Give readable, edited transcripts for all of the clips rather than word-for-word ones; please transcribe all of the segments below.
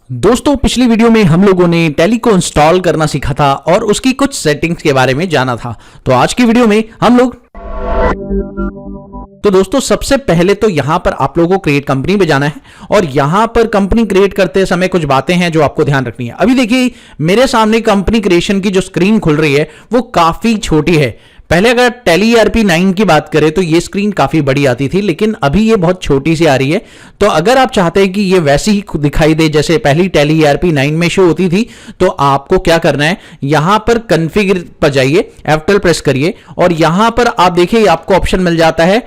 दोस्तों पिछली वीडियो में हम लोगों ने टैली को इंस्टॉल करना सीखा था और उसकी कुछ सेटिंग्स के बारे में जाना था। तो आज की वीडियो में हम लोग दोस्तों सबसे पहले तो यहां पर आप लोगों को क्रिएट कंपनी पे जाना है और यहां पर कंपनी क्रिएट करते समय कुछ बातें हैं जो आपको ध्यान रखनी है। अभी देखिए मेरे सामने कंपनी क्रिएशन की जो स्क्रीन खुल रही है वो काफी छोटी है। पहले अगर टैली ERP 9 की बात करें तो ये स्क्रीन काफी बड़ी आती थी, लेकिन अभी ये बहुत छोटी सी आ रही है। तो अगर आप चाहते हैं कि ये वैसी ही दिखाई दे जैसे पहली टैली ERP 9 में शो होती थी, तो आपको क्या करना है, यहां पर कॉन्फ़िगर पर जाइए, F12 प्रेस करिए और यहां पर आप देखिए आपको ऑप्शन मिल जाता है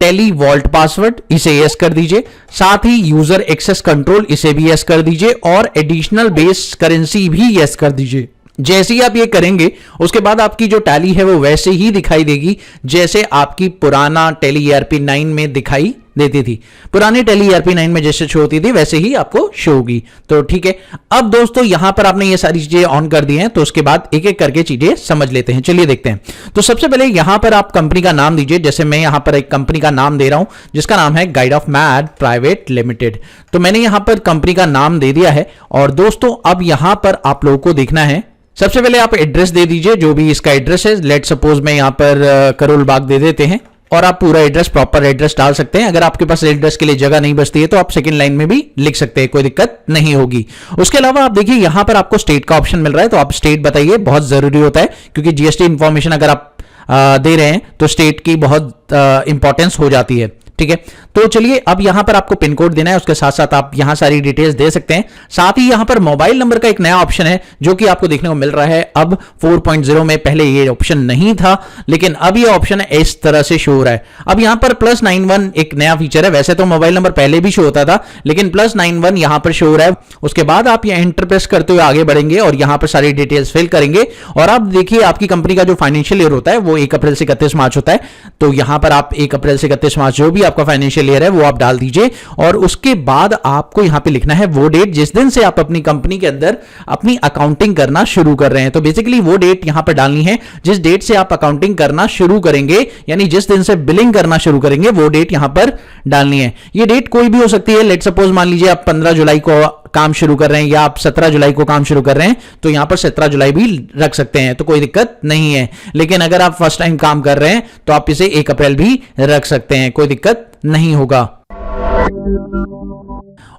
टैली वॉल्ट पासवर्ड, इसे यस कर दीजिए। साथ ही यूजर एक्सेस कंट्रोल, इसे भी यस कर दीजिए और एडिशनल बेस करेंसी भी यस कर दीजिए। जैसे ही आप ये करेंगे उसके बाद आपकी जो टैली है वो वैसे ही दिखाई देगी जैसे आपकी पुराना टैली ERP 9 में दिखाई देती थी। पुरानी टैली ERP 9 में जैसे शो होती थी वैसे ही आपको शो होगी। तो ठीक है, अब दोस्तों यहां पर आपने ये सारी चीजें ऑन कर दी हैं, तो उसके बाद एक एक करके चीजें समझ लेते हैं। चलिए देखते हैं। तो सबसे पहले यहां पर आप कंपनी का नाम दीजिए। जैसे मैं यहां पर एक कंपनी का नाम दे रहा हूं जिसका नाम है guide of mad private limited. तो मैंने यहां पर कंपनी का नाम दे दिया है और दोस्तों अब यहां पर आप लोगों को देखना है, सबसे पहले आप एड्रेस दे दीजिए जो भी इसका एड्रेस है। लेट सपोज मैं यहां पर करोल बाग दे देते हैं और आप पूरा एड्रेस, प्रॉपर एड्रेस डाल सकते हैं। अगर आपके पास एड्रेस के लिए जगह नहीं बचती है तो आप सेकंड लाइन में भी लिख सकते हैं, कोई दिक्कत नहीं होगी। उसके अलावा आप देखिए यहां पर आपको स्टेट का ऑप्शन मिल रहा है, तो आप स्टेट बताइए, बहुत जरूरी होता है क्योंकि GST इंफॉर्मेशन अगर आप दे रहे हैं तो स्टेट की बहुत इंपॉर्टेंस हो जाती है। ठीक है, तो चलिए अब यहां पर आपको पिन कोड देना है, उसके साथ साथ आप यहां सारी डिटेल्स दे सकते हैं। साथ ही यहां पर मोबाइल नंबर का एक नया ऑप्शन है जो कि आपको देखने को मिल रहा है अब 4.0 में। पहले ये ऑप्शन नहीं था लेकिन अब ये ऑप्शन है इस तरह से शो हो रहा है। अब यहां पर +91 एक नया फीचर है। वैसे तो मोबाइल नंबर पहले भी शो होता था लेकिन +91 यहां पर शो हो रहा है। उसके बाद आप ये एंटर प्रेस करते हुए आगे बढ़ेंगे और यहां पर सारी डिटेल्स फिल करेंगे और अब देखिए आपकी कंपनी का जो फाइनेंशियल ईयर होता है वो 1 अप्रैल से 31 मार्च होता है। तो यहां पर आप 1 अप्रैल से 31 मार्च जो भी आपका फाइनेंशियल ईयर है वो आप डाल दीजिए और उसके बाद आपको यहां पे लिखना है वो डेट जिस दिन से आप अपनी कंपनी के अंदर अपनी अकाउंटिंग करना शुरू कर रहे हैं। तो बेसिकली वो डेट यहां पर डालनी है जिस डेट से आप अकाउंटिंग करना शुरू करेंगे, यानी जिस दिन से बिलिंग करना शुरू करेंगे वो डेट यहां पर डालनी है। ये डेट कोई भी हो सकती है। लेट सपोज मान लीजिए आप 15 जुलाई को काम शुरू कर रहे हैं या आप 17 जुलाई को काम शुरू कर रहे हैं तो यहां पर 17 जुलाई भी रख सकते हैं, तो कोई दिक्कत नहीं है। लेकिन अगर आप फर्स्ट टाइम काम कर रहे हैं तो आप इसे 1 अप्रैल भी रख सकते हैं, कोई दिक्कत नहीं होगा।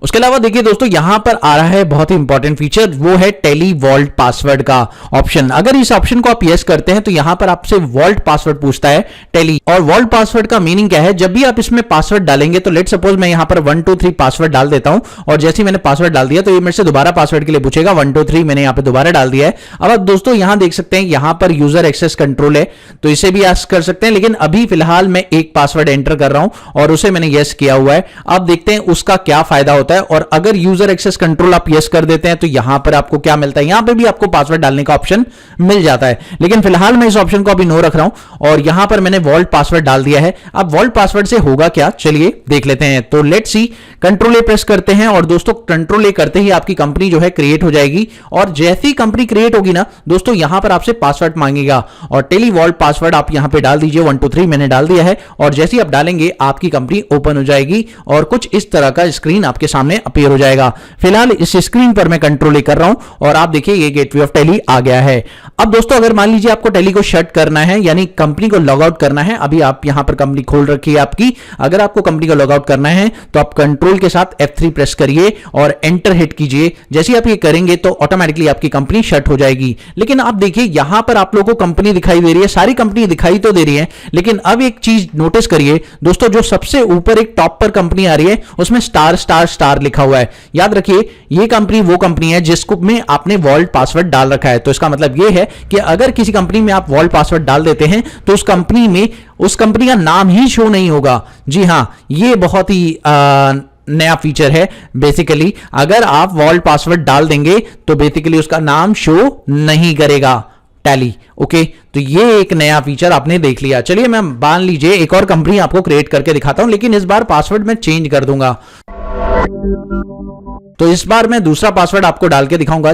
उसके अलावा देखिए दोस्तों यहां पर आ रहा है बहुत ही इंपॉर्टेंट फीचर, वो है टैली वॉल्ट पासवर्ड का ऑप्शन। अगर इस ऑप्शन को आप यस करते हैं तो यहां पर आपसे वॉल्ट पासवर्ड पूछता है टैली। और वॉल्ट पासवर्ड का मीनिंग क्या है, जब भी आप इसमें पासवर्ड डालेंगे तो लेट सपोज मैं यहां पर 123 पासवर्ड डाल देता हूं और जैसे ही मैंने पासवर्ड डाल दिया तो ये मेरे से दोबारा पासवर्ड के लिए पूछेगा। 123 मैंने यहां पर दोबारा डाल दिया है। अब आप दोस्तों यहां देख सकते हैं यहां पर यूजर एक्सेस कंट्रोल है तो इसे भी आस्क कर सकते हैं, लेकिन अभी फिलहाल मैं एक पासवर्ड एंटर कर रहा हूं और उसे मैंने यस किया हुआ है। अब देखते हैं उसका क्या फायदा होता है। और अगर यूजर एक्सेस कंट्रोल आप यस कर देते हैं तो यहां पर आपको क्या मिलता है, यहां पे भी आपको पासवर्ड डालने का ऑप्शन मिल जाता है, लेकिन फिलहाल मैं इस ऑप्शन को अभी नो रख रहा हूं और यहां पर मैंने वॉल्ट पासवर्ड डाल दिया है। अब वॉल्ट पासवर्ड से होगा क्या, चलिए देख लेते हैं। तो let's see, control A press करते हैं और दोस्तों कंट्रोल ए करते ही आपकी कंपनी जो है क्रिएट हो जाएगी और जैसी कंपनी क्रिएट होगी ना दोस्तों यहां पर आपसे पासवर्ड मांगेगा और टेली वॉल्ट पासवर्ड आप यहां पे डाल दीजिए। 123 मैंने डाल दिया है और जैसे ही आप डालेंगे आपकी कंपनी ओपन हो जाएगी और कुछ इस तरह का स्क्रीन आपके सामने अपीयर हो जाएगा। फिलहाल इस स्क्रीन पर मैं कंट्रोल ए कर रहा हूं और आप देखिए ये गेटवे ऑफ टैली आ गया है। अब दोस्तों अगर मान लीजिए आपको टैली को शट करना है यानी कंपनी को लॉग आउट करना है, अभी आप यहां पर कंपनी खोल रखी है आपकी, अगर आपको कंपनी को लॉग आउट करना है तो आप कंट्रोल के साथ F3 प्रेस करिए और एंटर हिट कीजिए। जैसे ही आप ये करेंगे तो ऑटोमेटिकली आपकी कंपनी शट हो जाएगी। लेकिन आप देखिए यहां पर आप लोगों को कंपनी दिखाई दे रही है, सारी कंपनी दिखाई तो दे रही है, लेकिन अब एक चीज नोटिस करिए दोस्तों, जो सबसे ऊपर एक टॉप पर कंपनी आ रही है उसमें स्टार स्टार स्टार लिखा हुआ है। याद रखिए ये कंपनी वो कंपनी है जिसको में आपने वॉल्ट पासवर्ड डाल रखा है। तो इसका मतलब ये है कि अगर किसी कंपनी में आप वॉल्ट पासवर्ड डाल देते हैं तो उस कंपनी में उस कंपनी का नाम ही शो नहीं होगा। जी हां, ये बहुत ही नया फीचर है। बेसिकली अगर आप वॉल्ट पासवर्ड डाल देंगे तो बेसिकली उसका नाम शो नहीं करेगा टैली। ओके, तो ये एक नया फीचर आपने देख लिया। चलिए मैं मान लीजिए एक और कंपनी आपको क्रिएट करके दिखाता हूं, लेकिन इस बार पासवर्ड मैं चेंज कर दूंगा। तो इस बार मैं दूसरा पासवर्ड आपको डाल के दिखाऊंगा।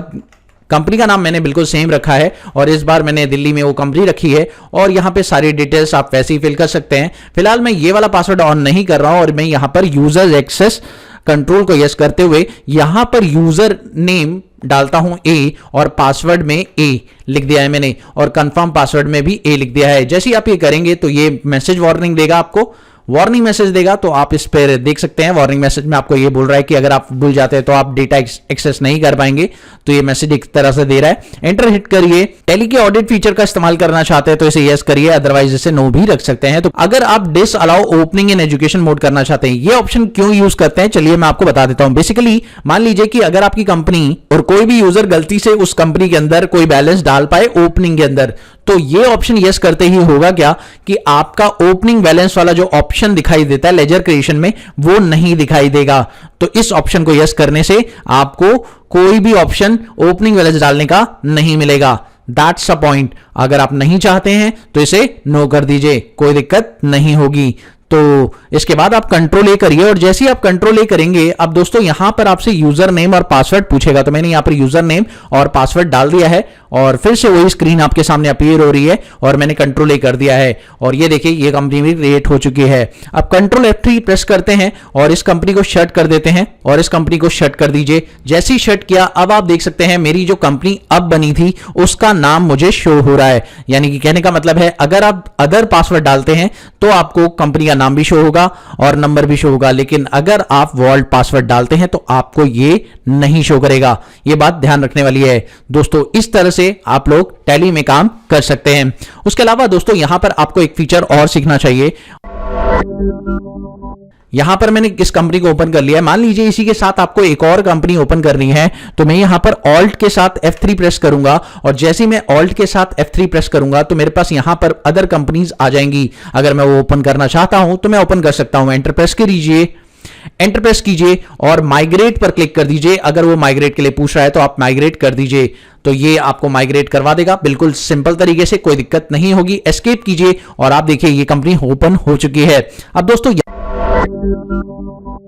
कंपनी का नाम मैंने बिल्कुल सेम रखा है और इस बार मैंने दिल्ली में वो कंपनी रखी है और यहाँ पे सारी डिटेल्स आप वैसे ही फिल कर सकते हैं। फिलहाल मैं ये वाला पासवर्ड ऑन नहीं कर रहा हूं और मैं यहाँ पर यूजर एक्सेस कंट्रोल को यस करते हुए यहां पर यूजर नेम डालता हूं ए और पासवर्ड में ए लिख दिया है मैंने, और कंफर्म पासवर्ड में भी ए लिख दिया है। जैसे ही आप ये करेंगे तो ये मैसेज वार्निंग देगा, आपको वार्निंग मैसेज देगा। तो आप इस पर देख सकते हैं वार्निंग मैसेज में आपको ये बोल रहा है कि अगर आप भूल जाते हैं तो आप डेटा एक्सेस नहीं कर पाएंगे। तो ये मैसेज एक तरह से दे रहा है। एंटर हिट करिए। टैली के ऑडिट फीचर का इस्तेमाल करना चाहते हैं तो इसे यस करिए, अदरवाइज इसे नो भी रख सकते हैं। तो अगर आप disallow opening in education mode करना चाहते हैं, ये ऑप्शन क्यों यूज करते हैं चलिए मैं आपको बता देता हूं। बेसिकली मान लीजिए कि अगर आपकी कंपनी और कोई भी यूजर गलती से उस कंपनी के अंदर कोई बैलेंस डाल पाए ओपनिंग के अंदर, तो ये ऑप्शन यस करते ही होगा क्या कि आपका ओपनिंग बैलेंस वाला जो ऑप्शन दिखाई देता है लेजर क्रिएशन में वो नहीं दिखाई देगा। तो इस ऑप्शन को यस करने से आपको कोई भी ऑप्शन ओपनिंग बैलेंस डालने का नहीं मिलेगा। That's a point. अगर आप नहीं चाहते हैं तो इसे नो कर दीजिए, कोई दिक्कत नहीं होगी। तो इसके बाद आप कंट्रोल ए करिए, और जैसे ही आप कंट्रोल ए करेंगे अब दोस्तों यहां पर आपसे यूजर नेम और पासवर्ड पूछेगा। तो मैंने यहां पर यूजर नेम और पासवर्ड डाल दिया है और फिर से वही स्क्रीन आपके सामने अपीयर हो रही है और मैंने कंट्रोल ए कर दिया है। और ये देखिए ये कंपनी भी क्रिएट हो चुकी है। अब कंट्रोल F3 प्रेस करते हैं और इस कंपनी को शट कर देते हैं और इस कंपनी को शट कर दीजिए। जैसे ही शट किया अब आप देख सकते हैं मेरी जो कंपनी अब बनी थी उसका नाम मुझे शो हो रहा है। यानी कि कहने का मतलब है अगर आप अदर पासवर्ड डालते हैं तो आपको कंपनी का नाम भी शो होगा और नंबर भी शो होगा, लेकिन अगर आप वॉल्ट पासवर्ड डालते हैं तो आपको ये नहीं शो करेगा। ये बात ध्यान रखने वाली है दोस्तों। इस तरह से आप लोग टैली में काम कर सकते हैं। उसके अलावा दोस्तों यहां पर आपको एक फीचर और सीखना चाहिए। यहां पर मैंने इस कंपनी को ओपन कर लिया है। मान लीजिए इसी के साथ आपको एक और कंपनी ओपन करनी है तो मैं यहां पर ऑल्ट के साथ F3 प्रेस करूंगा और जैसे ही मैं ऑल्ट के साथ F3 प्रेस करूंगा तो मेरे पास यहां पर अदर कंपनीज आ जाएंगी। अगर मैं वो ओपन करना चाहता हूं तो मैं ओपन कर सकता हूं। एंटर प्रेस कीजिए, एंटर प्रेस कीजिए और माइग्रेट पर क्लिक कर दीजिए। अगर वो माइग्रेट के लिए पूछ रहा है तो आप माइग्रेट कर दीजिए, तो ये आपको माइग्रेट करवा देगा बिल्कुल सिंपल तरीके से, कोई दिक्कत नहीं होगी। एस्केप कीजिए और आप देखिए ये कंपनी ओपन हो चुकी है। अब दोस्तों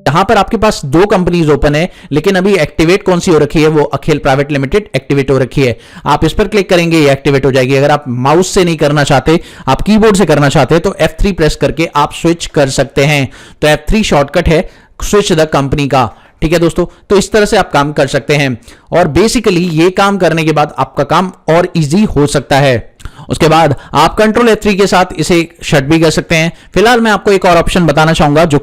यहां पर आपके पास दो कंपनीज ओपन है, लेकिन अभी एक्टिवेट कौन सी हो रखी है, वो अखिल प्राइवेट लिमिटेड एक्टिवेट हो रखी है। आप इस पर क्लिक करेंगे ये एक्टिवेट हो जाएगी। अगर आप माउस से नहीं करना चाहते, आप कीबोर्ड से करना चाहते हैं तो F3 प्रेस करके आप स्विच कर सकते हैं। तो F3 शॉर्टकट है स्विच द कंपनी का। ठीक है दोस्तों, तो इस तरह से आप काम कर सकते हैं और बेसिकली ये काम करने के बाद आपका काम और इजी हो सकता है। उसके बाद आप कंट्रोल F3 के साथ इसे शट भी कर सकते हैं। फिलहाल मैं आपको एक और ऑप्शन बताना चाहूंगा जो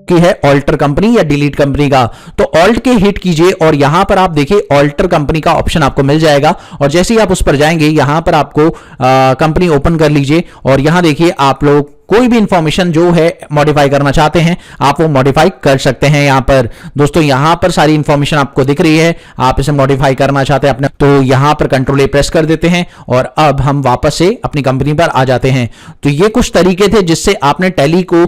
की है ऑल्टर कंपनी या डिलीट कंपनी का। तो ऑल्ट के हिट कीजिए और यहां पर आप देखिए ऑल्टर कंपनी का ऑप्शन आपको मिल जाएगा और जैसे ही आप उस पर जाएंगे यहां पर आपको कंपनी ओपन कर लीजिए और यहां देखिए आप लोग कोई भी इंफॉर्मेशन जो है मॉडिफाई करना चाहते हैं आप वो मॉडिफाई कर सकते हैं। यहां पर दोस्तों यहां पर सारी इंफॉर्मेशन आपको दिख रही है, आप इसे मॉडिफाई करना चाहते हैं अपने, तो यहां पर कंट्रोल ए प्रेस कर देते हैं और अब हम वापस से अपनी कंपनी पर आ जाते हैं। तो ये कुछ तरीके थे जिससे आपने टैली को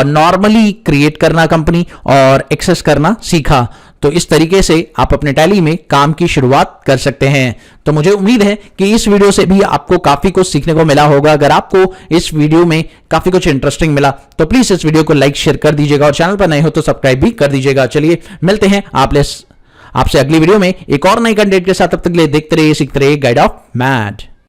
नॉर्मली क्रिएट करना कंपनी और एक्सेस करना सीखा। तो इस तरीके से आप अपने टैली में काम की शुरुआत कर सकते हैं। तो मुझे उम्मीद है कि इस वीडियो से भी आपको काफी कुछ सीखने को मिला होगा। अगर आपको इस वीडियो में काफी कुछ इंटरेस्टिंग मिला तो प्लीज इस वीडियो को लाइक शेयर कर दीजिएगा और चैनल पर नए हो तो सब्सक्राइब भी कर दीजिएगा। चलिए मिलते हैं आपसे अगली वीडियो में एक और नई कंटेंट के साथ। तब तक के लिए देखते रहिए, सीखते रहिए गाइड ऑफ मैड।